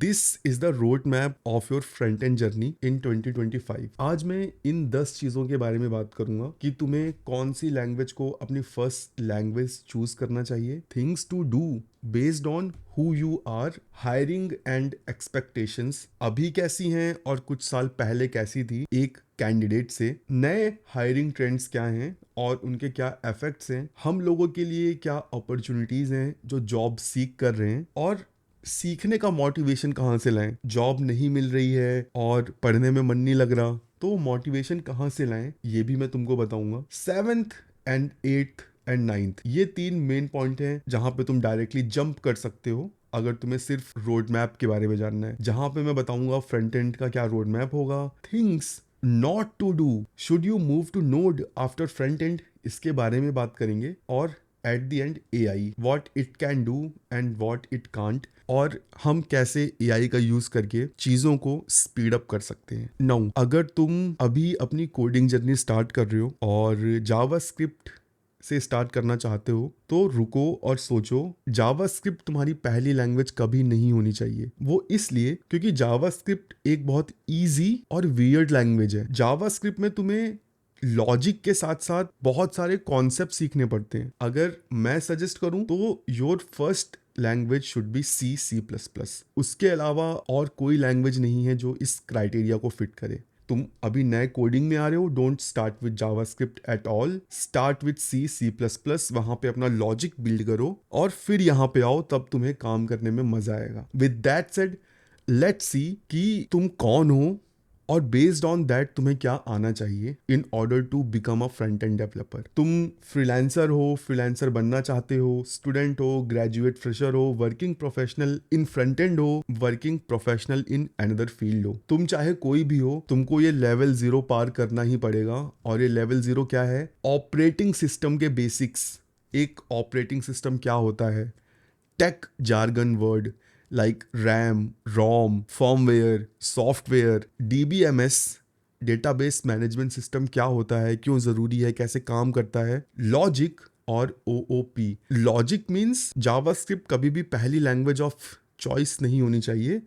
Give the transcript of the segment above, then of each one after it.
This is the road map of your front end journey in 2025। आज मैं इन 10 चीजों के बारे में बात करूंगा कि तुम्हें कौन सी लैंग्वेज को अपनी फर्स्ट लैंग्वेज चूज करना चाहिए, things to do based on who you are, hiring and expectations अभी कैसी हैं और कुछ साल पहले कैसी थी एक कैंडिडेट से, नए हायरिंग ट्रेंड्स क्या हैं और उनके क्या इफेक्ट्स हैं, हम लोगों के लिए क्या अपॉर्चुनिटीज हैं जो जॉब सीख कर रहे हैं, और सीखने का मोटिवेशन कहाँ से लाएं। जॉब नहीं मिल रही है और पढ़ने में मन नहीं लग रहा, तो मोटिवेशन कहाँ से लाएं ये भी मैं तुमको बताऊंगा। 7th and 8th and 9th ये 3 मेन पॉइंट हैं जहां पे तुम डायरेक्टली जंप कर सकते हो अगर तुम्हें सिर्फ रोड मैप के बारे में जानना है। जहां पे मैं बताऊंगा फ्रंट एंड का क्या रोड मैप होगा, things not to do, should you move to node after front end, इसके बारे में बात करेंगे, और at the end AI, what it can do and what it can't, और हम कैसे एआई का यूज करके चीजों को स्पीड अप कर सकते हैं। नाउ अगर तुम अभी अपनी कोडिंग जर्नी स्टार्ट कर रहे हो और जावास्क्रिप्ट से स्टार्ट करना चाहते हो तो रुको और सोचो। जावास्क्रिप्ट तुम्हारी पहली लैंग्वेज कभी नहीं होनी चाहिए। वो इसलिए क्योंकि जावास्क्रिप्ट एक बहुत इजी और वियर्ड लैंग्वेज है। जावास्क्रिप्ट में तुम्हें लॉजिक के साथ साथ बहुत सारे कॉन्सेप्ट सीखने पड़ते हैं। अगर मैं सजेस्ट करूं तो your first language should be C++। उसके अलावा और कोई लैंग्वेज नहीं है जो इस क्राइटेरिया को फिट करे। तुम अभी नए कोडिंग में आ रहे हो, don't start with JavaScript at all, start with C++। वहां पे अपना लॉजिक बिल्ड करो और फिर यहाँ पे आओ, तब तुम्हें काम करने में मजा आएगा। With that said, let's see कि तुम कौन हो और बेस्ड ऑन दैट तुम्हें क्या आना चाहिए in order to become a front end developer. तुम फ्रीलांसर हो, फ्रीलांसर बनना चाहते हो, स्टूडेंट हो, ग्रेजुएट फ्रेशर हो, working professional in front end हो, working professional in another field हो, तुम चाहे कोई भी हो, तुमको ये लेवल 0 पार करना ही पड़ेगा। और ये लेवल 0 क्या है? ऑपरेटिंग सिस्टम के बेसिक्स। एक ऑपरेटिंग सिस्टम क्या होता है, tech jargon word like RAM, ROM, firmware, software, DBMS, database management system क्या होता है, क्यों ज़रूरी है, कैसे काम करता है, लॉजिक और OOP। लॉजिक मीन्स जावास्क्रिप्ट कभी भी पहली लैंग्वेज ऑफ चॉइस नहीं होनी चाहिए।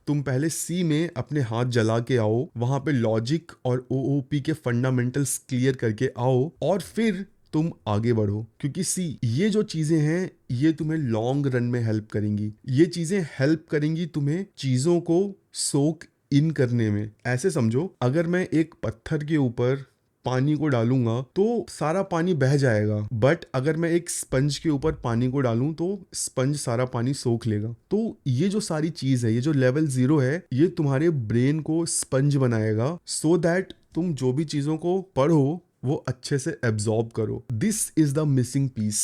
तुम पहले C में अपने हाथ जला के आओ, वहाँ पे लॉजिक और OOP के फंडामेंटल्स क्लियर करके आओ और फिर तुम आगे बढ़ो। क्योंकि ये जो चीजें हैं ये तुम्हें लॉन्ग रन में हेल्प करेंगी। ये चीजें हेल्प करेंगी तुम्हें चीजों को सोक इन करने में। ऐसे समझो, अगर मैं एक पत्थर के ऊपर पानी को डालूंगा तो सारा पानी बह जाएगा, बट अगर मैं एक स्पंज के ऊपर पानी को डालूं तो स्पंज सारा पानी सोख लेगा। तो ये जो सारी चीज है, ये जो लेवल 0 है, ये तुम्हारे ब्रेन को स्पंज बनाएगा सो दैट तुम जो भी चीजों को पढ़ो वो अच्छे से एब्जॉर्ब करो। This is the missing piece.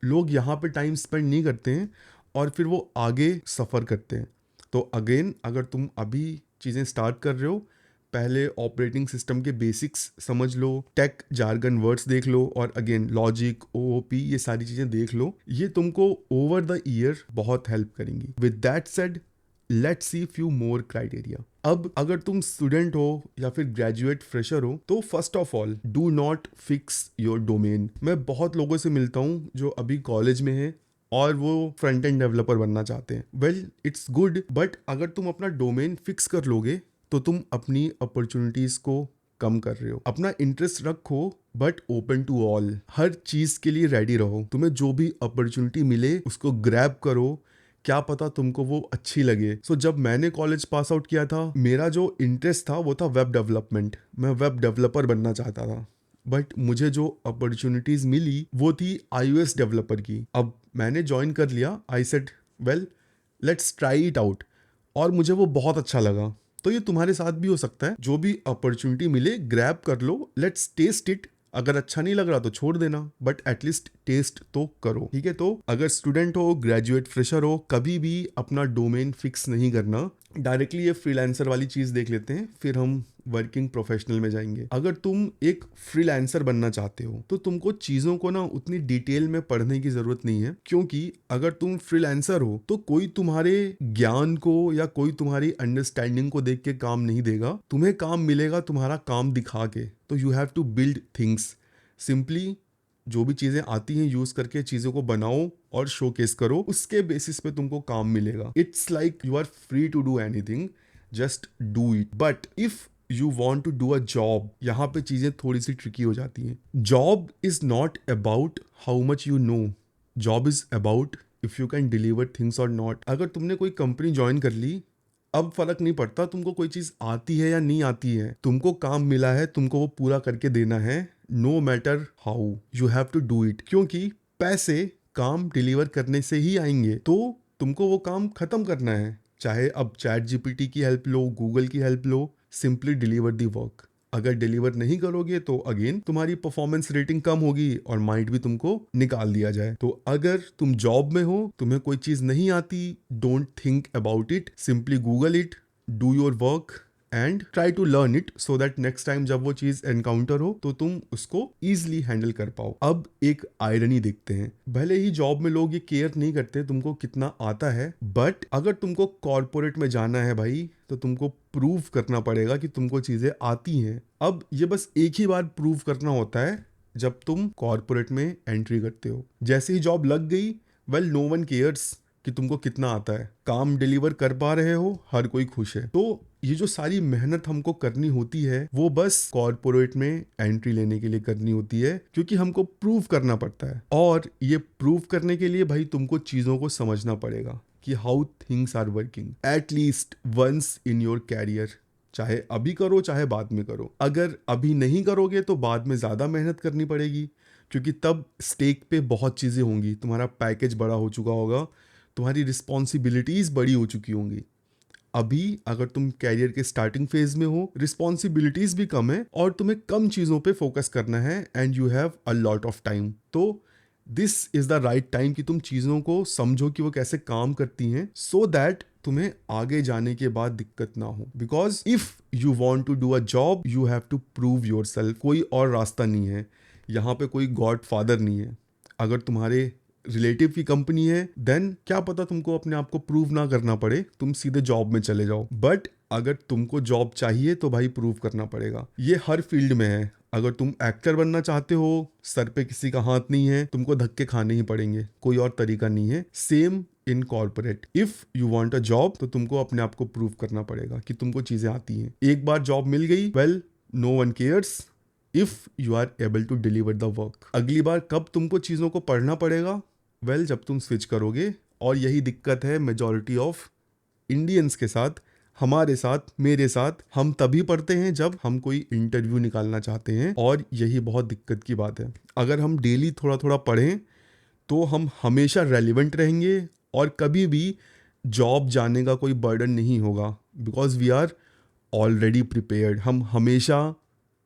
लोग यहाँ पे टाइम स्पेंड नहीं करते हैं और फिर वो आगे सफ़र करते हैं। तो अगेन, अगर तुम अभी चीज़ें स्टार्ट कर रहे हो, पहले ऑपरेटिंग सिस्टम के बेसिक्स समझ लो, टेक जार्गन वर्ड्स देख लो, और अगेन लॉजिक, OOP, ये सारी चीज़ें देख लो। ये तुमको ओवर द ईयर बहुत हेल्प करेंगी। With that said, let's see few more criteria. अब अगर तुम स्टूडेंट हो या फिर ग्रेजुएट फ्रेशर हो तो first of all do not fix your domain. मैं बहुत लोगों से मिलता हूँ जो अभी कॉलेज में है और वो फ्रंट एंड डेवलपर बनना चाहते हैं। वेल, इट्स गुड, बट अगर तुम अपना डोमेन फिक्स कर लोगे तो तुम अपनी अपॉर्चुनिटीज को कम कर रहे हो। अपना इंटरेस्ट रखो बट ओपन टू ऑल। हर चीज के लिए रेडी रहो। तुम्हें जो भी अपॉर्चुनिटी मिले उसको ग्रैब करो, क्या पता तुमको वो अच्छी लगे। सो जब मैंने कॉलेज पास आउट किया था, मेरा जो इंटरेस्ट था वो था वेब डेवलपमेंट। मैं वेब डेवलपर बनना चाहता था, बट मुझे जो अपॉर्चुनिटीज मिली वो थी iOS डेवलपर की। अब मैंने ज्वाइन कर लिया। I said well, let's try it out, और मुझे वो बहुत अच्छा लगा। तो ये तुम्हारे साथ भी हो सकता है। जो भी अपॉर्चुनिटी मिले ग्रैब कर लो, लेट्स टेस्ट इट। अगर अच्छा नहीं लग रहा तो छोड़ देना, बट एटलीस्ट टेस्ट तो करो। ठीक है, तो अगर स्टूडेंट हो, ग्रेजुएट फ्रेशर हो, कभी भी अपना डोमेन फिक्स नहीं करना। डायरेक्टली ये फ्रीलांसर वाली चीज देख लेते हैं, फिर हम वर्किंग प्रोफेशनल में जाएंगे। अगर तुम एक फ्रीलांसर बनना चाहते हो तो तुमको चीजों को ना उतनी डिटेल में पढ़ने की जरूरत नहीं है, क्योंकि अगर तुम फ्रीलांसर हो तो कोई तुम्हारे ज्ञान को या कोई तुम्हारी अंडरस्टैंडिंग को देख के काम नहीं देगा। तुम्हें काम मिलेगा तुम्हारा काम दिखा के। तो you have to build things. Simply जो भी चीजें आती हैं यूज करके चीजों को बनाओ और शोकेस करो, उसके बेसिस पे तुमको काम मिलेगा. It's like you are free to do anything, just do it. But if you want to do a job, यहाँ पे चीजें थोड़ी सी ट्रिकी हो जाती हैं. Job is not about how much you know, job is about if you can deliver things और not. अगर तुमने कोई कंपनी ज्वाइन कर ली, अब फर्क नहीं पड़ता तुमको कोई चीज आती है या नहीं आती है, तुमको काम मिला है, तुमको वो पूरा करके देना है. No matter how, you have to do it. क्योंकि पैसे काम डिलीवर करने से ही आएंगे, तो तुमको वो काम खत्म करना है. चाहे अब चैट जीपीटी की हेल्प लो, गूगल की help low, simply deliver the work. अगर डिलीवर नहीं करोगे तो अगेन तुम्हारी परफॉर्मेंस रेटिंग कम होगी और माइट भी तुमको निकाल दिया जाए. तो अगर तुम जॉब में हो, तुम्हें कोई चीज नहीं आती, don't think about it, simply Google it, do your work and try to learn it, so that next time जब वो चीज एनकाउंटर हो तो तुम उसको इजिली हैंडल कर पाओ. अब एक आयरनी देखते हैं. भले ही जॉब में लोग ये केयर नहीं करते तुमको कितना आता है, बट अगर तुमको कॉर्पोरेट में जाना है भाई, तो तुमको प्रूव करना पड़ेगा कि तुमको चीजें आती हैं. अब ये बस एक ही बार प्रूव करना होता है जब तुम कॉर्पोरेट में एंट्री करते हो. जैसे ही जॉब लग गई, वेल नो वन केयर्स कि तुमको कितना आता है, काम डिलीवर कर पा रहे हो, हर कोई खुश है. तो ये जो सारी मेहनत हमको करनी होती है वो बस कॉर्पोरेट में एंट्री लेने के लिए करनी होती है, क्योंकि हमको प्रूव करना पड़ता है. और ये प्रूव करने के लिए भाई तुमको चीजों को समझना पड़ेगा कि how things are working at least once in your career. चाहे अभी करो चाहे बाद में करो. अगर अभी नहीं करोगे तो बाद में ज़्यादा मेहनत करनी पड़ेगी, क्योंकि तब स्टेक पे बहुत चीज़ें होंगी. तुम्हारा पैकेज बड़ा हो चुका होगा, तुम्हारी रिस्पॉन्सिबिलिटीज़ बड़ी हो चुकी होंगी. अभी अगर तुम कैरियर के स्टार्टिंग फेज में हो, रिस्पॉन्सिबिलिटीज भी कम है और तुम्हें कम चीज़ों पे फोकस करना है and you have a lot of time. तो this is the right time कि तुम चीज़ों को समझो कि वो कैसे काम करती हैं, सो दैट तुम्हें आगे जाने के बाद दिक्कत ना हो. Because if you want to do a job, you have to prove yourself. कोई और रास्ता नहीं है, यहाँ पे कोई गॉड फादर नहीं है. अगर तुम्हारे रिलेटिव की कंपनी है, देन क्या पता तुमको अपने आप को प्रूव ना करना पड़े, तुम सीधे जॉब में चले जाओ. बट अगर तुमको जॉब चाहिए तो भाई प्रूव करना पड़ेगा. ये हर फील्ड में है. अगर तुम एक्टर बनना चाहते हो, सर पे किसी का हाथ नहीं है, तुमको धक्के खाने ही पड़ेंगे, कोई और तरीका नहीं है. Same in corporate, if you want a job तो तुमको अपने आप को प्रूव करना पड़ेगा कि तुमको चीजें आती हैं. एक बार जॉब मिल गई, well no one cares if you are able to deliver the work. अगली बार कब तुमको चीजों को पढ़ना पड़ेगा? वेल जब तुम स्विच करोगे. और यही दिक्कत है मेजॉरिटी ऑफ इंडियंस के साथ, हमारे साथ, मेरे साथ. हम तभी पढ़ते हैं जब हम कोई इंटरव्यू निकालना चाहते हैं, और यही बहुत दिक्कत की बात है. अगर हम डेली थोड़ा थोड़ा पढ़ें तो हम हमेशा रेलिवेंट रहेंगे और कभी भी जॉब जाने का कोई बर्डन नहीं होगा, because we are already prepared. हम हमेशा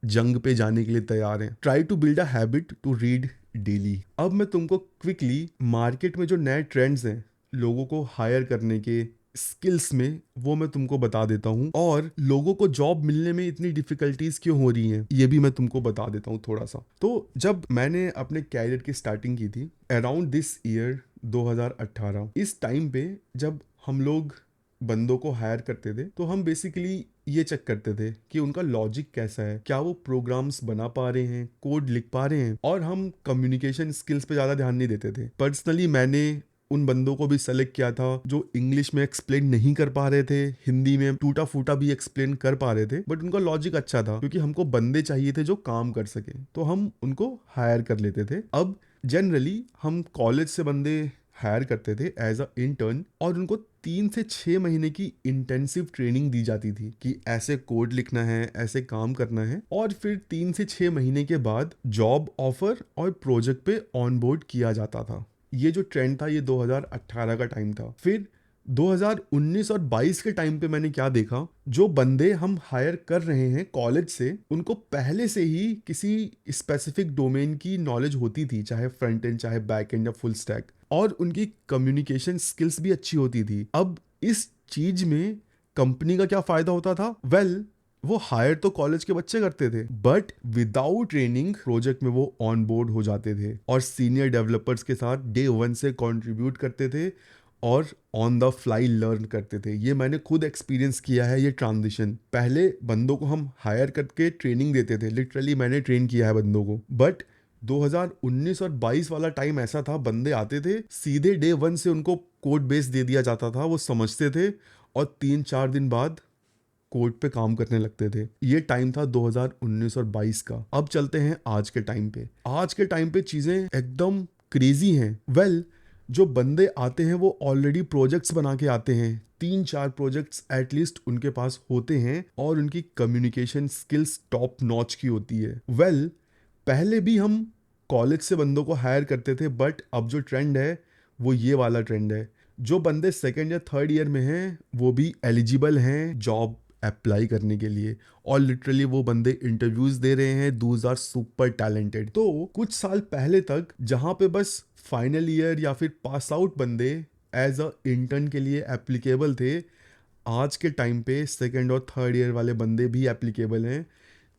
जंग पे जाने के लिए तैयार हैं. Try to build a habit to read daily. अब मैं तुमको क्विकली मार्केट में जो नए ट्रेंड्स हैं लोगों को हायर करने के, स्किल्स में, वो मैं तुमको बता देता हूँ. और लोगों को जॉब मिलने में इतनी डिफिकल्टीज क्यों हो रही हैं ये भी मैं तुमको बता देता हूँ थोड़ा सा. तो जब मैंने अपने कैरियर की स्टार्टिंग की थी अराउंड दिस ईयर 2018, इस टाइम पे जब हम लोग बंदों को हायर करते थे तो हम बेसिकली ये चेक करते थे कि उनका लॉजिक कैसा है, क्या वो प्रोग्राम्स बना पा रहे हैं, कोड लिख पा रहे हैं. और हम कम्युनिकेशन स्किल्स पे ज़्यादा ध्यान नहीं देते थे. पर्सनली मैंने उन बंदों को भी सेलेक्ट किया था जो इंग्लिश में एक्सप्लेन नहीं कर पा रहे थे, हिंदी में टूटा फूटा भी एक्सप्लेन कर पा रहे थे, बट उनका लॉजिक अच्छा था. क्योंकि हमको बंदे चाहिए थे जो काम कर सके, तो हम उनको हायर कर लेते थे. अब जनरली हम कॉलेज से बंदे हायर करते थे एज अ इंटर्न, और उनको 3 से 6 महीने की इंटेंसिव ट्रेनिंग दी जाती थी कि ऐसे कोड लिखना है, ऐसे काम करना है. और फिर 3 से 6 महीने के बाद जॉब ऑफर और प्रोजेक्ट पे ऑनबोर्ड किया जाता था. ये जो ट्रेंड था ये 2018 का टाइम था. फिर 2019 और 22 के टाइम पे मैंने क्या देखा, जो बंदे हम हायर कर रहे हैं कॉलेज से, उनको पहले से ही किसी स्पेसिफिक डोमेन की नॉलेज होती थी, चाहे फ्रंट एंड, चाहे बैक एंड या फुल स्टैक, और उनकी कम्युनिकेशन स्किल्स भी अच्छी होती थी. अब इस चीज में कंपनी का क्या फायदा होता था? वेल वो हायर तो कॉलेज के बच्चे करते थे, बट विदाउट ट्रेनिंग प्रोजेक्ट में वो ऑन बोर्ड हो जाते थे और सीनियर डेवलपर्स के साथ डे 1 से कंट्रीब्यूट करते थे और ऑन द फ्लाई लर्न करते थे. ये मैंने खुद एक्सपीरियंस किया है. ये ट्रांजिशन, पहले बंदों को हम हायर करके ट्रेनिंग देते थे, लिटरली मैंने ट्रेन किया है बंदों को, बट 2019 और 22 वाला टाइम ऐसा था, बंदे आते थे सीधे डे वन से उनको कोड बेस दे दिया जाता था, वो समझते थे और 3-4 दिन बाद कोड पे काम करने लगते थे। ये टाइम था 2019 और 22 का। अब चलते हैं आज के टाइम पे। आज के टाइम पे चीजें एकदम क्रेजी हैं। जो बंदे आते हैं वो ऑलरेडी प्रोजेक्ट्स बना के आते हैं, 3-4 प्रोजेक्ट्स एटलीस्ट उनके पास होते हैं और उनकी कम्युनिकेशन स्किल्स टॉप नॉच की होती है। पहले भी हम कॉलेज से बंदों को हायर करते थे, बट अब जो ट्रेंड है वो ये वाला ट्रेंड है। जो बंदे सेकेंड या थर्ड ईयर में हैं वो भी एलिजिबल हैं जॉब अप्लाई करने के लिए, और लिटरली वो बंदे इंटरव्यूज दे रहे हैं। Those are super talented. तो कुछ साल पहले तक जहाँ पे बस फाइनल ईयर या फिर पास आउट बंदे एज अ इंटर्न के लिए एप्लीकेबल थे, आज के टाइम पे सेकेंड और थर्ड ईयर वाले बंदे भी एप्लीकेबल हैं।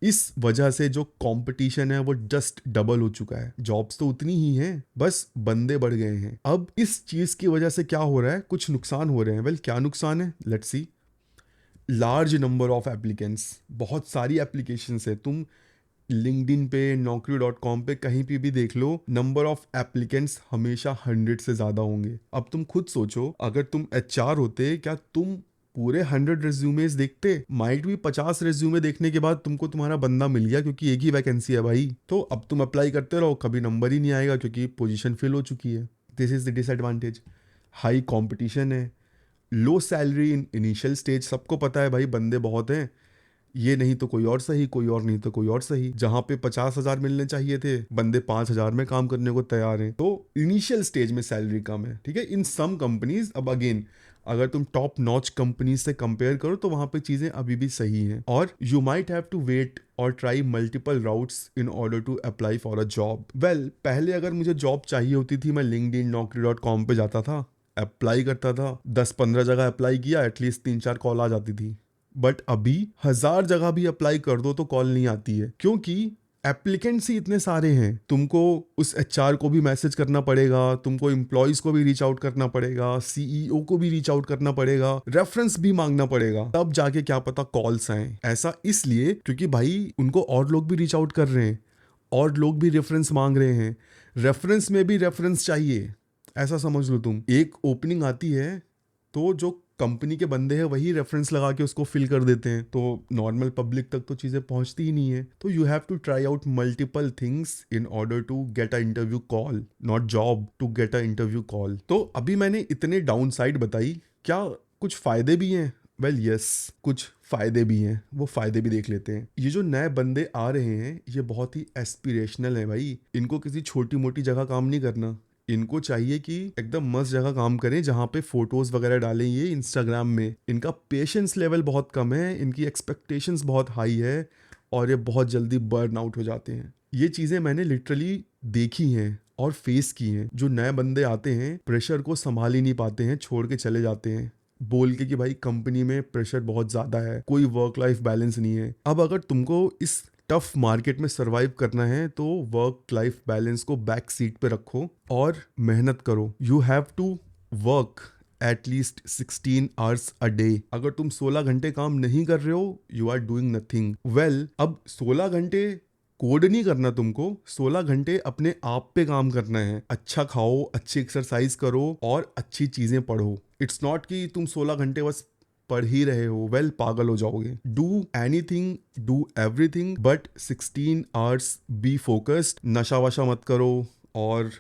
इस वजह से जो कंपटीशन है वो जस्ट डबल हो चुका है। जॉब्स तो उतनी ही हैं, बस बंदे बढ़ गए हैं। अब इस चीज की वजह से क्या हो रहा है, कुछ नुकसान हो रहे हैं। क्या नुकसान है, let's C. Large number of applicants, बहुत सारी एप्लीकेशंस है। तुम लिंक्डइन पे, naukri.com पे कहीं पे भी देख लो, नंबर ऑफ एप्लीकेंट्स हमेशा 100 से ज़्यादा होंगे। अब तुम खुद सोचो, अगर तुम HR होते, क्या तुम पूरे 100 रेज्यूमेज देखते? माइट भी 50 रेज्यूमे देखने के बाद तुमको तुम्हारा बंदा मिल गया क्योंकि एक ही वैकेंसी है भाई, तो अब तुम अप्लाई करते रहो, कभी नंबर ही नहीं आएगा क्योंकि पोजीशन फिल हो चुकी है। This is the disadvantage. High competition है, low salary in initial stage, सबको पता है भाई बंदे बहुत हैं, ये नहीं तो कोई और सही, कोई और नहीं तो कोई और सही। जहाँ पे 50,000 मिलने चाहिए थे, बंदे 5,000 में काम करने को तैयार हैं। तो इनिशियल स्टेज में सैलरी कम है, ठीक है, इन सम कंपनीज। अब अगेन अगर तुम टॉप नॉच कंपनीज से कंपेयर करो तो वहां पे चीजें अभी भी सही हैं, और you might have to wait और try multiple routes in order to apply for a job. पहले अगर मुझे जॉब चाहिए होती थी, मैं लिंक्डइन, naukri.com पे जाता था, अप्लाई करता था, 10-15 जगह अप्लाई किया, एटलीस्ट 3-4 कॉल आ जाती थी। बट अभी 1000 जगह भी अप्लाई कर दो तो कॉल नहीं आती है, क्योंकि एप्लीकेंट्स ही इतने सारे हैं। तुमको उस HR को भी मैसेज करना पड़ेगा, तुमको एम्प्लॉयज को भी रीच आउट करना पड़ेगा, CEO को भी रीच आउट करना पड़ेगा, रेफरेंस भी मांगना पड़ेगा, तब जाके क्या पता कॉल्स आए। ऐसा इसलिए क्योंकि भाई उनको और लोग भी रीच आउट कर रहे हैं, और लोग भी रेफरेंस मांग रहे हैं, रेफरेंस में भी रेफरेंस चाहिए। ऐसा समझ लो, तुम एक ओपनिंग आती है तो जो कंपनी के बंदे हैं वही रेफरेंस लगा के उसको फिल कर देते हैं, तो नॉर्मल पब्लिक तक तो चीज़ें पहुंचती ही नहीं है। तो you have to try out multiple things in order to get a interview call, not job, to get a interview call. तो अभी मैंने इतने डाउन साइड बताई, क्या कुछ फ़ायदे भी हैं? यस, कुछ फ़ायदे भी हैं, वो फ़ायदे भी देख लेते हैं। ये जो नए बंदे आ रहे हैं ये बहुत ही एस्पिरेशनल है भाई, इनको किसी छोटी मोटी जगह काम नहीं करना। इनको चाहिए कि एकदम मस्त जगह काम करें जहाँ पे फोटोज वगैरह डालें ये इंस्टाग्राम में। इनका पेशेंस लेवल बहुत कम है, इनकी एक्सपेक्टेशंस बहुत हाई है, और ये बहुत जल्दी बर्न आउट हो जाते हैं। ये चीज़ें मैंने लिटरली देखी हैं और फेस की हैं। जो नए बंदे आते हैं प्रेशर को संभाल ही नहीं पाते हैं, छोड़ के चले जाते हैं बोल के कि भाई कंपनी में प्रेशर बहुत ज़्यादा है, कोई वर्क लाइफ बैलेंस नहीं है। अब अगर तुमको इस टफ मार्केट में सरवाइव करना है तो वर्क लाइफ बैलेंस को बैक सीट पे रखो और मेहनत करो। You have to work at least 16 hours a day. अगर तुम 16 घंटे काम नहीं कर रहे हो, यू आर डूइंग नथिंग। अब 16 घंटे कोड नहीं करना तुमको, 16 घंटे अपने आप पे काम करना है। अच्छा खाओ, अच्छी एक्सरसाइज करो और अच्छी चीजें पढ़ो। इट्स नॉट कि तुम 16 घंटे बस पढ़ ही रहे हो, पागल हो जाओगे। Do anything, do everything, but 16 hours be focused. नशा वशा मत करो, और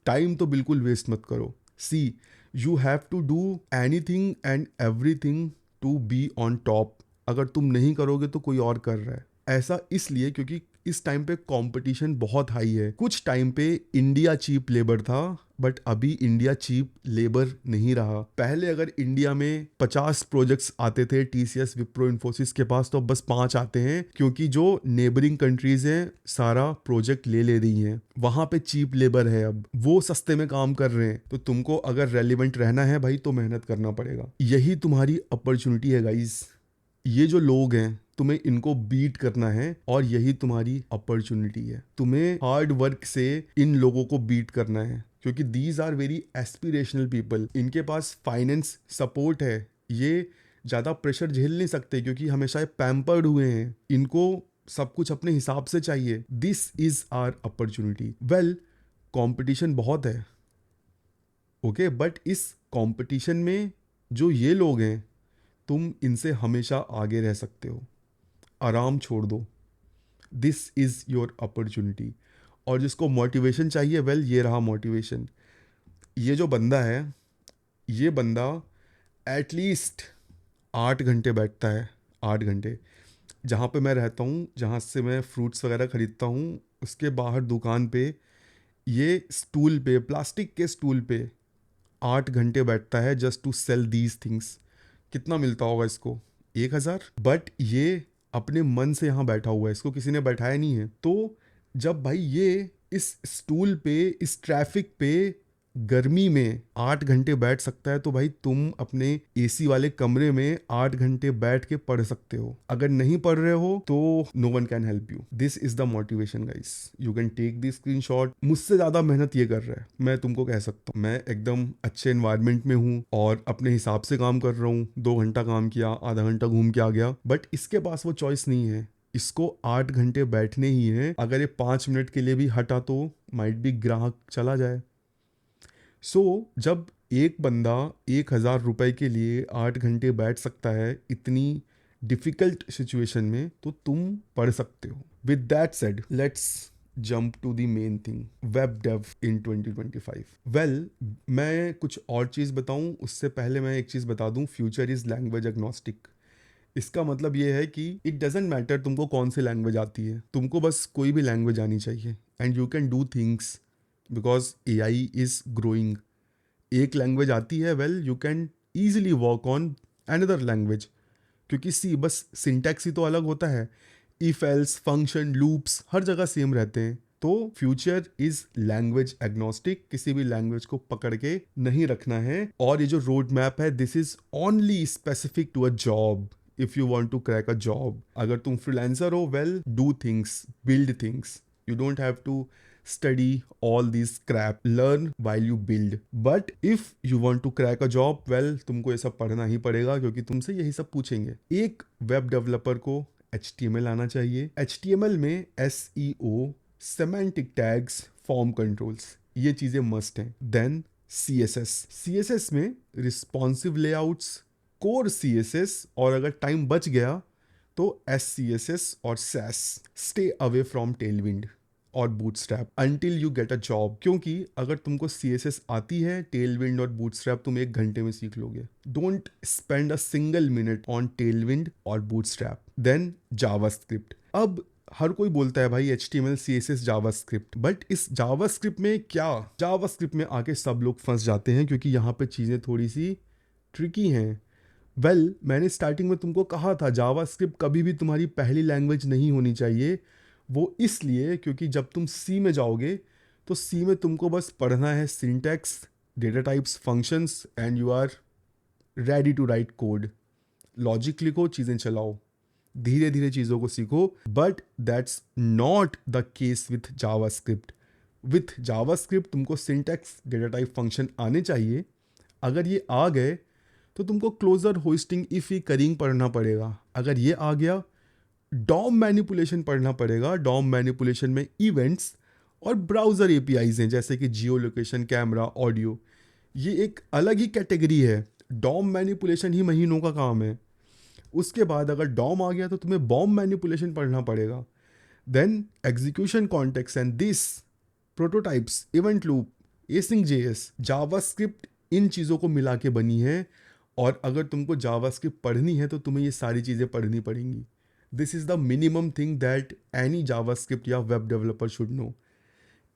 टाइम तो बिल्कुल वेस्ट मत करो। See, you have to do anything and everything to be on top. अगर तुम नहीं करोगे तो कोई और कर रहा है। ऐसा इसलिए क्योंकि इस टाइम पे कंपटीशन बहुत हाई है। कुछ टाइम पे इंडिया चीप लेबर था, बट अभी इंडिया चीप लेबर नहीं रहा। पहले अगर इंडिया में 50 प्रोजेक्ट्स आते थे TCS, विप्रो, इन्फोसिस के पास, तो अब बस 5 आते हैं, क्योंकि जो नेबरिंग कंट्रीज हैं सारा प्रोजेक्ट ले रही हैं, वहां पे चीप लेबर है, अब वो सस्ते में काम कर रहे हैं। तो तुमको अगर रेलिवेंट रहना है भाई तो मेहनत करना पड़ेगा। यही तुम्हारी अपॉर्चुनिटी है गाइज। ये जो लोग हैं तुम्हें इनको बीट करना है, और यही तुम्हारी अपॉर्चुनिटी है। तुम्हें हार्ड वर्क से इन लोगों को बीट करना है, क्योंकि these are very aspirational people. इनके पास फाइनेंस सपोर्ट है, ये ज़्यादा प्रेशर झेल नहीं सकते क्योंकि हमेशा पैम्पर्ड हुए हैं। इनको सब कुछ अपने हिसाब से चाहिए। This is our opportunity. Well, competition बहुत है, ओके, बट इस कंपटीशन में जो ये लोग हैं, तुम इनसे हमेशा आगे रह सकते हो। आराम छोड़ दो, दिस इज़ योर अपॉर्चुनिटी। और जिसको मोटिवेशन चाहिए, वेल, ये रहा मोटिवेशन। ये जो बंदा है, ये बंदा एटलीस्ट 8 घंटे बैठता है, 8 घंटे। जहाँ पे मैं रहता हूँ, जहाँ से मैं फ्रूट्स वगैरह ख़रीदता हूँ, उसके बाहर दुकान पे ये स्टूल पे, प्लास्टिक के स्टूल पे 8 घंटे बैठता है just to sell these things. कितना मिलता होगा इसको? 1,000। बट ये अपने मन से यहाँ बैठा हुआ है, इसको किसी ने बैठाया नहीं है। तो जब भाई ये इस स्टूल पे, इस ट्रैफिक पे, गर्मी में 8 घंटे बैठ सकता है, तो भाई तुम अपने एसी वाले कमरे में 8 घंटे बैठ के पढ़ सकते हो। अगर नहीं पढ़ रहे हो तो no one can help you. This is the motivation guys. You can take the screenshot. मुझसे ज्यादा मेहनत ये कर रहा है, मैं तुमको कह सकता हूँ। मैं एकदम अच्छे एनवायरनमेंट में हूँ और अपने हिसाब से काम कर रहा हूँ। 2 घंटा काम किया, आधा घंटा घूम के आ गया। बट इसके पास वो चॉइस नहीं है, इसको 8 घंटे बैठने ही है। अगर ये 5 मिनट के लिए भी हटा तो माइट भी ग्राहक चला जाए। सो जब एक बंदा 1,000 रुपए के लिए 8 घंटे बैठ सकता है इतनी डिफिकल्ट सिचुएशन में, तो तुम पढ़ सकते हो। With that said, let's jump to the main thing, web dev in 2025। Well, मैं कुछ और चीज़ बताऊं उससे पहले मैं एक चीज़ बता दूं, फ्यूचर इज़ लैंग्वेज एग्नोस्टिक। इसका मतलब ये है कि इट डजेंट मैटर तुमको कौन सी लैंग्वेज आती है, तुमको बस कोई भी लैंग्वेज आनी चाहिए and you can do things, because AI is growing. एक लैंग्वेज आती है, well, you can easily work on another language, क्योंकि सी बस सिंटैक्स ही तो अलग होता है। इफ एल्स, फंक्शन, लूप्स हर जगह सेम रहते हैं। तो फ्यूचर इज लैंग्वेज एग्नोस्टिक, किसी भी लैंग्वेज को पकड़ के नहीं रखना है। और ये जो रोड मैप है, this is only specific to a job. If you want to crack a job, अगर तुम फ्रीलांसर हो, well, do things, build things. You don't have to study all these crap, learn while you build. But if you want to crack a job, well, तुमको ये सब पढ़ना ही पड़ेगा, क्योंकि तुमसे यही सब पूछेंगे। एक वेब डेवलपर को HTML आना चाहिए। HTML में SEO, semantic tags, form controls, ये चीज़ें मस्ट हैं। देन CSS में रिस्पॉन्सिव लेआउट्स, कोर CSS, और अगर टाइम बच गया तो SCSS और SAS। Stay away from Tailwind और Bootstrap until you get a job, क्योंकि अगर तुमको CSS आती है, टेलविंड और बूटस्ट्रैप तुम 1 घंटे में सीख लोगे। Don't spend a single minute on Tailwind और बूटस्ट्रैप। Then JavaScript. अब हर कोई बोलता है भाई HTML, CSS, जावास्क्रिप्ट, बट इस जावास्क्रिप्ट में क्या, जावास्क्रिप्ट में आके सब लोग फंस जाते हैं, क्योंकि यहाँ पे चीज़ें थोड़ी सी ट्रिकी हैं। वेल, मैंने स्टार्टिंग में तुमको कहा था जावास्क्रिप्ट कभी भी तुम्हारी पहली लैंग्वेज नहीं होनी चाहिए। वो इसलिए क्योंकि जब तुम सी में जाओगे तो सी में तुमको बस पढ़ना है syntax, data types, functions, and you are ready to write code. Logic लिखो, चीज़ें चलाओ, धीरे धीरे चीज़ों को सीखो। But that's not the case with JavaScript. With JavaScript तुमको सिंटैक्स, डेटा टाइप, फंक्शन आने चाहिए। अगर ये आ गए तो तुमको क्लोजर, होस्टिंग, इफ़ी, करिंग पढ़ना पड़ेगा। अगर ये आ गया, डॉम मैनिपुलेशन पढ़ना पड़ेगा। डॉम मैनिपुलेशन में इवेंट्स और ब्राउज़र APIs हैं, जैसे कि जियो लोकेशन, कैमरा, ऑडियो। ये एक अलग ही कैटेगरी है। डॉम मैनिपुलेशन ही महीनों का काम है। उसके बाद अगर डॉम आ गया तो तुम्हें बॉम मैनिपुलेशन पढ़ना पड़ेगा। Then execution context and this, prototypes, event loop, async JS, JavaScript इन चीज़ों को मिला के बनी है। और अगर तुमको जावास्क्रिप्ट पढ़नी है तो तुम्हें ये सारी चीज़ें पढ़नी पड़ेंगी। This is the minimum thing that any JavaScript या वेब डेवलपर शुड नो।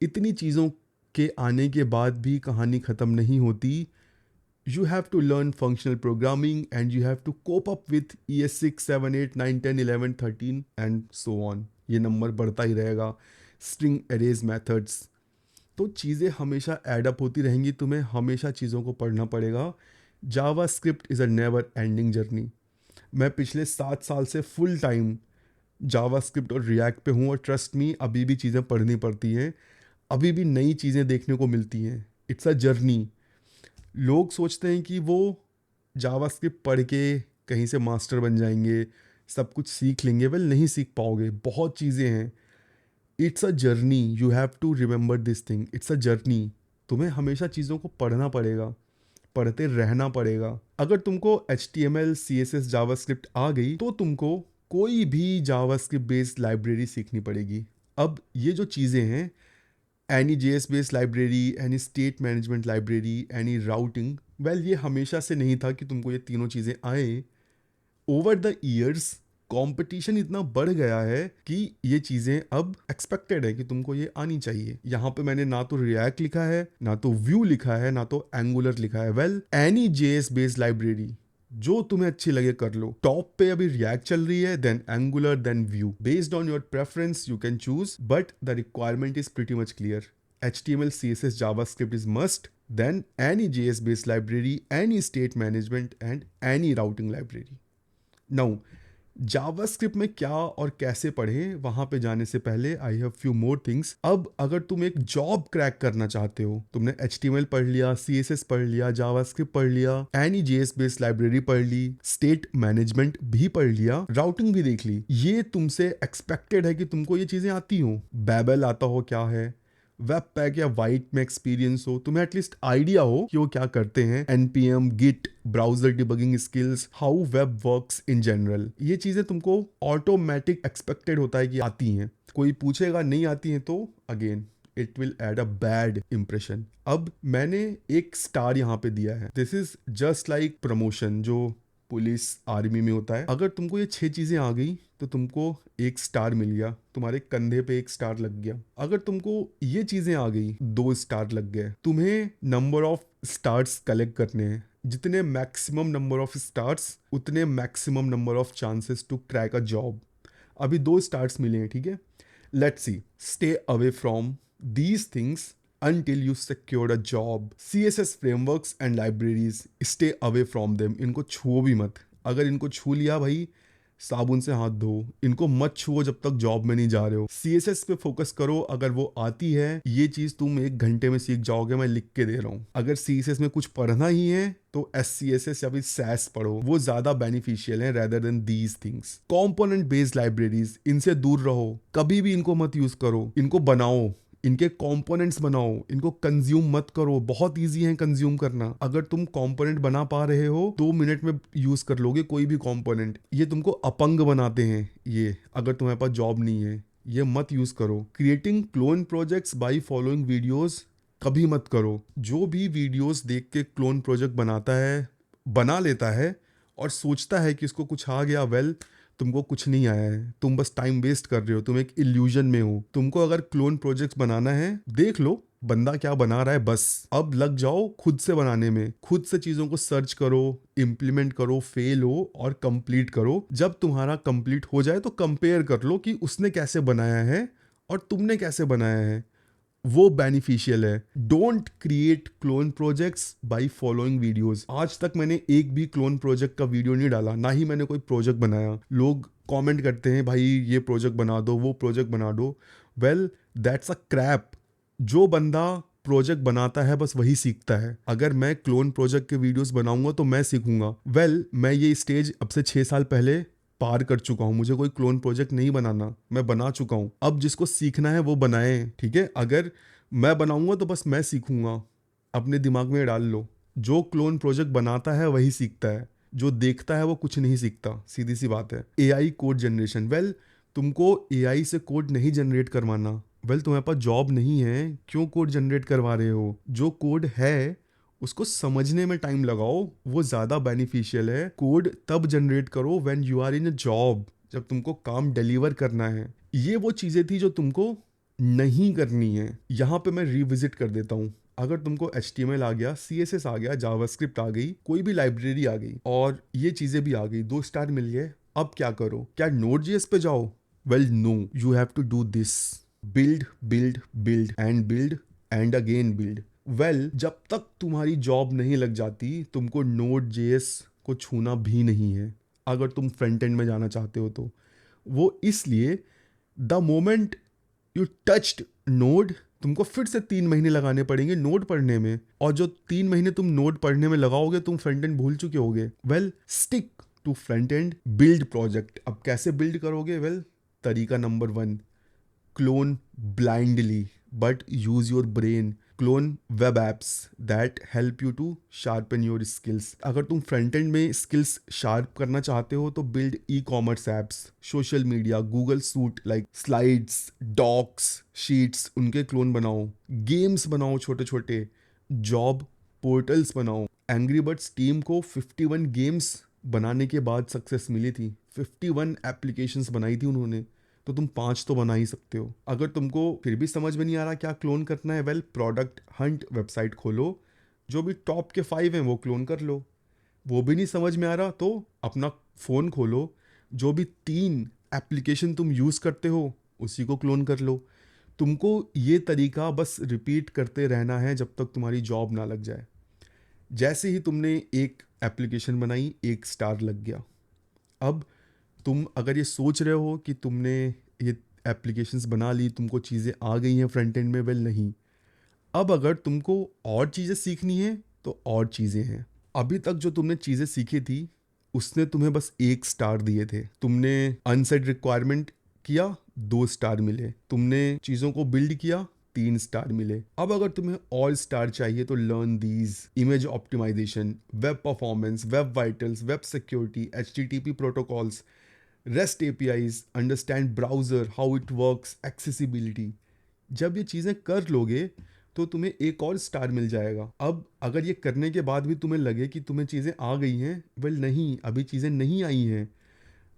इतनी चीज़ों के आने के बाद भी कहानी ख़त्म नहीं होती। You have to learn functional programming and you have to cope up with ES6, 7, 8, 9, 10, 11, 13 and so on. ये नंबर बढ़ता ही रहेगा। स्ट्रिंग एरेज मेथड्स, तो चीज़ें हमेशा एडअप होती रहेंगी। तुम्हें हमेशा चीज़ों को पढ़ना पड़ेगा। JavaScript is a never ending journey. मैं पिछले 7 साल से फुल टाइम जावास्क्रिप्ट और रिएक्ट पे हूँ, और ट्रस्ट मी, अभी भी चीज़ें पढ़नी पड़ती हैं, अभी भी नई चीज़ें देखने को मिलती हैं। It's a journey. लोग सोचते हैं कि वो जावास्क्रिप्ट पढ़ के कहीं से मास्टर बन जाएंगे सब कुछ सीख लेंगे, वेल नहीं सीख पाओगे, बहुत चीज़ें हैं। It's a journey, you have to remember this thing, it's a journey. तुम्हें हमेशा चीज़ों को पढ़ना पड़ेगा, पढ़ते रहना पड़ेगा। अगर तुमको HTML CSS जावास्क्रिप्ट आ गई तो तुमको कोई भी जावास्क्रिप्ट बेस्ड लाइब्रेरी सीखनी पड़ेगी। अब ये जो चीज़ें हैं, any JS based library, any state management library, any routing, well ये हमेशा से नहीं था कि तुमको ये तीनों चीज़ें आए। ओवर द ईयर्स कंपटीशन इतना बढ़ गया है कि ये चीज़ें अब एक्सपेक्टेड है कि तुमको ये आनी चाहिए। यहाँ पे मैंने ना तो रिएक्ट लिखा है, ना तो व्यू लिखा है, ना तो एंगुलर लिखा है। Well any JS based library जो तुम्हें अच्छी लगे कर लो। टॉप पे अभी रिएक्ट चल रही है, then Angular, then Vue. Based on your preference you can choose, but the requirement is pretty much clear. HTML CSS JavaScript is must, then any JS based library, any state management and any routing library. Now JavaScript में क्या और कैसे पढ़ें, वहां पे जाने से पहले I have few more things. अब अगर तुम एक जॉब क्रैक करना चाहते हो, तुमने HTML पढ़ लिया, CSS पढ़ लिया, जावास्क्रिप्ट पढ़ लिया, एनी JS बेस्ड लाइब्रेरी पढ़ ली, स्टेट मैनेजमेंट भी पढ़ लिया, राउटिंग भी देख ली, ये तुमसे एक्सपेक्टेड है कि तुमको ये चीजें आती हो। बैबल आता हो क्या है, वेब पैक या वाइट में एक्सपीरियंस हो, तुम्हें एटलीस्ट आइडिया हो कि वो क्या करते हैं, npm Git, browser debugging skills, how web works in general, ये चीजें तुमको ऑटोमेटिक एक्सपेक्टेड होता है कि आती हैं। कोई पूछेगा नहीं आती हैं तो again it will add a bad impression. अब मैंने एक स्टार यहाँ पे दिया है, this is just like promotion जो पुलिस आर्मी में होता है। अगर तुमको ये 6 चीजें आ गई तो तुमको एक स्टार मिल गया, तुम्हारे कंधे पे एक स्टार लग गया। अगर तुमको ये चीजें आ गई, 2 स्टार लग गए। तुम्हें नंबर ऑफ स्टार्स कलेक्ट करने हैं, जितने मैक्सिमम नंबर ऑफ स्टार्स उतने maximum number of chances to crack a job. अभी 2 स्टार्स मिले हैं, ठीक है। Let's see, stay away from these things until you secured a job. CSS frameworks and libraries, stay away from them. इनको छुओ भी मत। अगर इनको छू लिया भाई, साबुन से हाथ धो, इनको मत छुओ जब तक जॉब में नहीं जा रहे हो। CSS पे फोकस करो, अगर वो आती है, ये चीज तुम 1 घंटे में सीख जाओगे, मैं लिख के दे रहा हूँ। अगर CSS में कुछ पढ़ना ही है तो SCSS या फिर SAS पढ़ो, वो ज्यादा बेनिफिशियल है rather than these things. Component based libraries, इनसे दूर रहो, कभी भी इनको मत यूज करो। इनको बनाओ, इनके कंपोनेंट्स बनाओ, इनको कंज्यूम मत करो, बहुत इजी है कंज्यूम करना। अगर तुम कंपोनेंट बना पा रहे हो 2 मिनट में यूज कर लोगे कोई भी कंपोनेंट। ये तुमको अपंग बनाते हैं, ये अगर तुम्हारे पास जॉब नहीं है ये मत यूज करो। Creating clone projects by following videos कभी मत करो। जो भी वीडियोस देख के क्लोन प्रोजेक्ट बनाता है, बना लेता है और सोचता है कि इसको कुछ आ गया, वेल तुमको कुछ नहीं आया है, तुम बस टाइम वेस्ट कर रहे हो, तुम एक इल्यूजन में हो। तुमको अगर क्लोन प्रोजेक्ट्स बनाना है, देख लो बंदा क्या बना रहा है, बस अब लग जाओ खुद से बनाने में। खुद से चीज़ों को सर्च करो, इम्प्लीमेंट करो, फेल हो और कंप्लीट करो। जब तुम्हारा कंप्लीट हो जाए तो कंपेयर कर लो कि उसने कैसे बनाया है और तुमने कैसे बनाया है, वो बेनिफिशियल है। Don't create clone projects by following videos. आज तक मैंने एक भी क्लोन प्रोजेक्ट का वीडियो नहीं डाला, ना ही मैंने कोई प्रोजेक्ट बनाया। लोग कमेंट करते हैं भाई ये प्रोजेक्ट बना दो, वो प्रोजेक्ट बना दो, वेल दैट्स अ क्रैप। जो बंदा प्रोजेक्ट बनाता है बस वही सीखता है। अगर मैं क्लोन प्रोजेक्ट के वीडियोस बनाऊंगा तो मैं सीखूंगा, वेल मैं ये स्टेज अब से 6 साल पहले पार कर चुका हूँ। मुझे कोई क्लोन प्रोजेक्ट नहीं बनाना, मैं बना चुका हूँ। अब जिसको सीखना है वो बनाए, ठीक है। अगर मैं बनाऊंगा तो बस मैं सीखूंगा, अपने दिमाग में डाल लो। जो क्लोन प्रोजेक्ट बनाता है वही सीखता है, जो देखता है वो कुछ नहीं सीखता, सीधी सी बात है। AI कोड जनरेशन, वेल तुमको AI से कोड नहीं जनरेट करवाना। वेल तुम्हारे पास जॉब नहीं है, क्यों कोड जनरेट करवा रहे हो? जो कोड है उसको समझने में टाइम लगाओ, वो ज़्यादा बेनिफिशियल है। कोड तब जनरेट करो when you are in a job, जब तुमको काम डिलीवर करना है। ये वो चीज़ें थी जो तुमको नहीं करनी है। यहाँ पे मैं रिविजिट कर देता हूँ। अगर तुमको HTML आ गया, CSS आ गया, जावास्क्रिप्ट आ गई, कोई भी लाइब्रेरी आ गई और ये चीज़ें भी आ गई, 2 स्टार मिल गए, अब क्या करो? क्या Node.js पे जाओ? Well no, you have to do this, build build build and build and again build. Well जब तक तुम्हारी जॉब नहीं लग जाती, तुमको Node.js को छूना भी नहीं है। अगर तुम फ्रंट एंड में जाना चाहते हो तो वो इसलिए, the moment you touched node, तुमको फिर से 3 महीने लगाने पड़ेंगे नोड पढ़ने में, और जो 3 महीने तुम नोड पढ़ने में लगाओगे तुम फ्रंट एंड भूल चुके होगे। Well stick to front end build project. अब कैसे बिल्ड करोगे? वेल, तरीका नंबर 1, clone blindly but use your brain। Clone web apps that help you to sharpen your skills. अगर तुम फ्रंट एंड में स्किल्स शार्प करना चाहते हो तो build e commerce apps, social media, Google suite like slides, docs, sheets, उनके clone बनाओ। Games बनाओ छोटे छोटे, जॉब पोर्टल्स बनाओ। एंग्री बर्ड्स टीम को 51 गेम्स बनाने के बाद सक्सेस मिली थी। 51 एप्लीकेशंस बनाई थी उन्होंने, तो तुम 5 तो बना ही सकते हो। अगर तुमको फिर भी समझ में नहीं आ रहा क्या क्लोन करना है, वेल, प्रोडक्ट हंट वेबसाइट खोलो, जो भी टॉप के 5 हैं वो क्लोन कर लो। वो भी नहीं समझ में आ रहा तो अपना फ़ोन खोलो, जो भी 3 एप्लीकेशन तुम यूज़ करते हो उसी को क्लोन कर लो। तुमको ये तरीका बस रिपीट करते रहना है जब तक तुम्हारी जॉब ना लग जाए। जैसे ही तुमने एक एप्लीकेशन बनाई, 1 स्टार लग गया। अब तुम अगर ये सोच रहे हो कि तुमने ये एप्लीकेशंस बना ली, तुमको चीज़ें आ गई हैं फ्रंट एंड में, वेल नहीं। अब अगर तुमको और चीज़ें सीखनी है तो और चीज़ें हैं। अभी तक जो तुमने चीज़ें सीखी थी उसने तुम्हें बस 1 स्टार दिए थे। तुमने अनसेट रिक्वायरमेंट किया, 2 स्टार मिले। तुमने चीज़ों को बिल्ड किया, 3 स्टार मिले। अब अगर तुम्हें और स्टार चाहिए तो learn these: image optimisation, web performance, web vitals, web security, HTTP protocols, REST APIs, understand browser, how it works, accessibility. जब ये चीज़ें कर लोगे तो तुम्हें एक और स्टार मिल जाएगा। अब अगर ये करने के बाद भी तुम्हें लगे कि तुम्हें चीज़ें आ गई हैं, वेल नहीं, अभी चीज़ें नहीं आई हैं।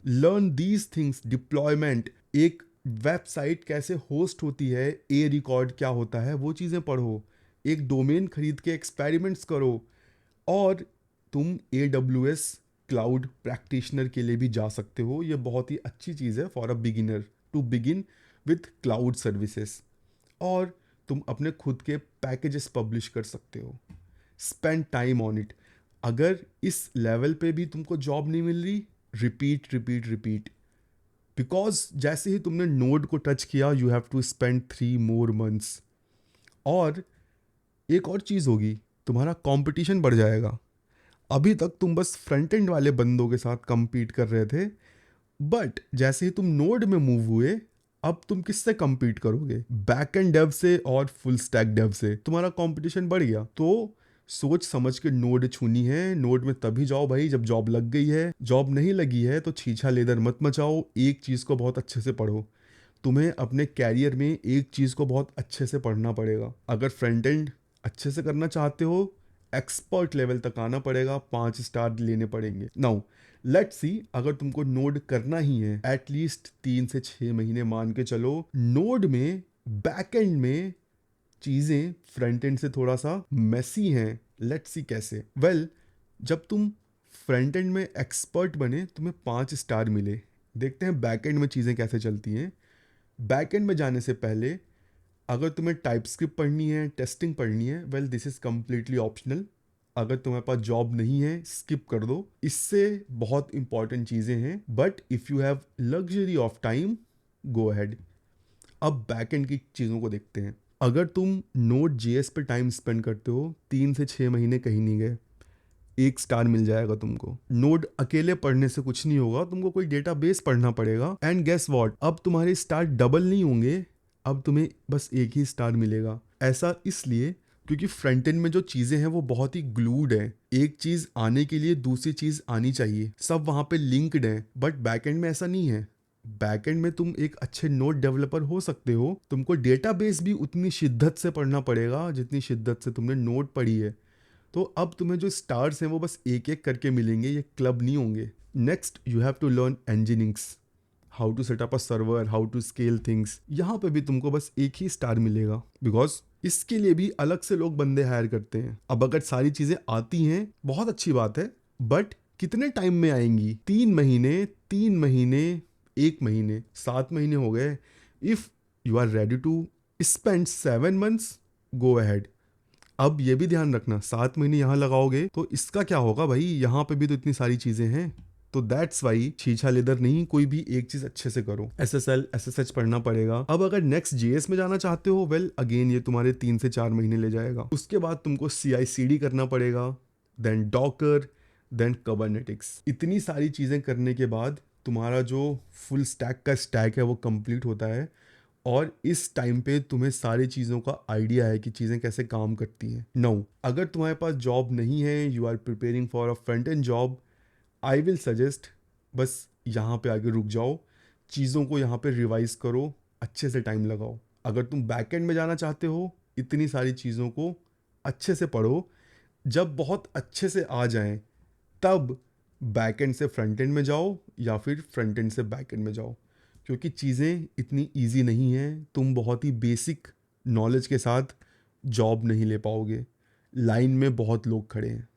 लर्न दीज थिंग्स: डिप्लॉयमेंट, एक वेबसाइट कैसे होस्ट होती है, ए रिकॉर्ड क्या होता है, वो चीज़ें पढ़ो। एक डोमेन खरीद के एक्सपेरिमेंट्स करो। और तुम AWS क्लाउड प्रैक्टिशनर के लिए भी जा सकते हो। ये बहुत ही अच्छी चीज़ है for a beginner to begin with cloud services. और तुम अपने खुद के पैकेजेस पब्लिश कर सकते हो। Spend time on it. अगर इस लेवल पे भी तुमको जॉब नहीं मिल रही, रिपीट रिपीट रिपीट। बिकॉज जैसे ही तुमने नोड को टच किया, you have to spend 3 more months. और एक और चीज़ होगी, तुम्हारा कंपटीशन बढ़ जाएगा। अभी तक तुम बस फ्रंट एंड वाले बंदों के साथ compete कर रहे थे, बट जैसे ही तुम नोड में मूव हुए, अब तुम किससे compete करोगे? बैक एंड डेव से और फुल स्टैक डेव से। तुम्हारा कंपटीशन बढ़ गया। तो सोच समझ के नोड छूनी है। नोड में तभी जाओ भाई जब जॉब लग गई है। जॉब नहीं लगी है तो छीछा लेदर मत मचाओ। एक चीज़ को बहुत अच्छे से पढ़ो। तुम्हें अपने कैरियर में एक चीज़ को बहुत अच्छे से पढ़ना पड़ेगा। अगर फ्रंट एंड अच्छे से करना चाहते हो, एक्सपर्ट लेवल तक आना पड़ेगा, 5 स्टार लेने पड़ेंगे। नाउ लेट्स सी, अगर तुमको नोड करना ही है, एटलीस्ट 3 से 6 महीने मान के चलो। नोड में बैक एंड में चीज़ें फ्रंट एंड से थोड़ा सा मेसी हैं। लेट्स सी कैसे। वेल, जब तुम फ्रंट एंड में एक्सपर्ट बने, तुम्हें 5 स्टार मिले। देखते हैं बैक एंड में चीज़ें कैसे चलती हैं। बैक एंड में जाने से पहले अगर तुम्हें टाइपस्क्रिप्ट पढ़नी है, टेस्टिंग पढ़नी है, well this is completely optional. अगर तुम्हारे पास जॉब नहीं है, स्किप कर दो। इससे बहुत इंपॉर्टेंट चीज़ें हैं, but if you have luxury of time, go ahead. अब बैक एंड की चीज़ों को देखते हैं। अगर तुम नोड JS पे टाइम स्पेंड करते हो, 3 से 6 महीने कहीं नहीं गए, 1 स्टार मिल जाएगा तुमको। नोड अकेले पढ़ने से कुछ नहीं होगा, तुमको कोई डेटाबेस पढ़ना पड़ेगा। एंड गेस व्हाट, अब तुम्हारे स्टार डबल नहीं होंगे, अब तुम्हें बस 1 ही स्टार मिलेगा। ऐसा इसलिए क्योंकि फ्रंट एंड में जो चीज़ें हैं वो बहुत ही ग्लूड है। एक चीज़ आने के लिए दूसरी चीज़ आनी चाहिए, सब वहाँ पे लिंक्ड है। बट बैक एंड में ऐसा नहीं है। बैक एंड में तुम एक अच्छे नोड डेवलपर हो सकते हो, तुमको डेटाबेस भी उतनी शिद्दत से पढ़ना पड़ेगा जितनी शिद्दत से तुमने नोड पढ़ी है। तो अब तुम्हें जो स्टार्स हैं वो बस एक एक करके मिलेंगे, ये क्लब नहीं होंगे। Next, you have to learn engineerings, how to set up a server, how to scale things. यहाँ पे भी तुमको बस 1 ही स्टार मिलेगा, बिकॉज इसके लिए भी अलग से लोग बंदे हायर करते हैं। अब अगर सारी चीज़ें आती हैं, बहुत अच्छी बात है, बट कितने टाइम में आएंगी? 3 महीने, 3 महीने, 1 महीने, 7 महीने हो गए। If you are ready to spend 7 months, go ahead. अब ये भी ध्यान रखना, 7 महीने यहाँ लगाओगे तो इसका क्या होगा भाई? यहाँ पे भी तो इतनी सारी चीज़ें हैं। तो दैट्स वाई छीछा लेदर नहीं, कोई भी एक चीज़ अच्छे से करो। SSL SSH पढ़ना पड़ेगा। अब अगर नेक्स्ट JS में जाना चाहते हो, वेल अगेन ये तुम्हारे 3 से 4 महीने ले जाएगा। उसके बाद तुमको CI/CD करना पड़ेगा, देन डॉकर, देन कुबरनेटिक्स। इतनी सारी चीज़ें करने के बाद तुम्हारा जो फुल स्टैक का स्टैक है वो कंप्लीट होता है, और इस टाइम पे तुम्हें सारी चीज़ों का आइडिया है कि चीज़ें कैसे काम करती हैं। नाउ अगर तुम्हारे पास जॉब नहीं है, you are preparing for a front end job, I will suggest बस यहाँ पे आगे रुक जाओ, चीज़ों को यहाँ पे रिवाइज करो, अच्छे से टाइम लगाओ। अगर तुम बैक एंड में जाना चाहते हो, इतनी सारी चीज़ों को अच्छे से पढ़ो, जब बहुत अच्छे से आ जाएं तब बैक एंड से फ्रंट एंड में जाओ या फिर फ्रंट एंड से बैक एंड में जाओ, क्योंकि चीज़ें इतनी इजी नहीं हैं। तुम बहुत ही बेसिक नॉलेज के साथ जॉब नहीं ले पाओगे, लाइन में बहुत लोग खड़े हैं।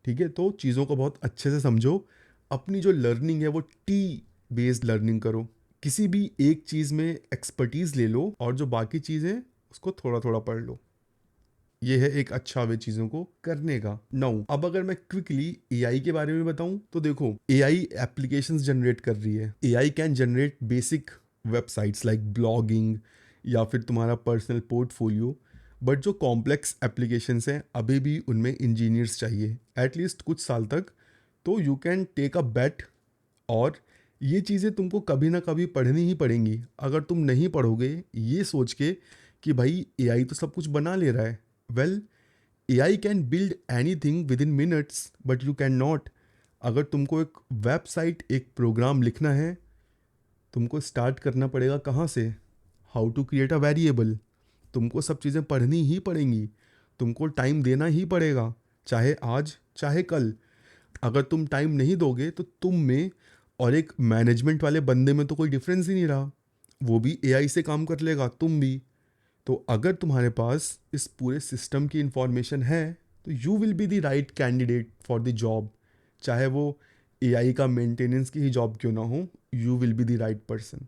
ठीक है, तो चीज़ों को बहुत अच्छे से समझो। अपनी जो लर्निंग है वो टी बेस्ड लर्निंग करो। किसी भी एक चीज़ में एक्सपर्टीज़ ले लो और जो बाकी चीज़ें उसको थोड़ा थोड़ा पढ़ लो। ये है एक अच्छा वे चीज़ों को करने का। नाउ अब अगर मैं क्विकली एआई के बारे में बताऊं तो देखो, एआई एप्लीकेशंस जनरेट कर रही है। AI can generate basic websites like blogging या फिर तुम्हारा पर्सनल पोर्टफोलियो, बट जो कॉम्प्लेक्स एप्लीकेशंस हैं अभी भी उनमें इंजीनियर्स चाहिए एटलीस्ट कुछ साल तक। तो यू कैन टेक अ बेट, और ये चीज़ें तुमको कभी ना कभी पढ़नी ही पड़ेंगी। अगर तुम नहीं पढ़ोगे ये सोच के कि भाई एआई तो सब कुछ बना ले रहा है, well AI can build any thing with in minutes but you can not. अगर तुमको एक वेबसाइट एक प्रोग्राम लिखना है, तुमको स्टार्ट करना पड़ेगा कहाँ से? How to create a variable. तुमको सब चीज़ें पढ़नी ही पड़ेंगी, तुमको टाइम देना ही पड़ेगा, चाहे आज चाहे कल। अगर तुम टाइम नहीं दोगे तो तुम में और एक मैनेजमेंट वाले बंदे में तो कोई डिफरेंस ही नहीं रहा, वो भी एआई से काम कर लेगा, तुम भी। तो अगर तुम्हारे पास इस पूरे सिस्टम की इंफॉर्मेशन है तो you will be the right candidate for the job, चाहे वो एआई का मेंटेनेंस की ही जॉब क्यों ना हो, you will be the right person.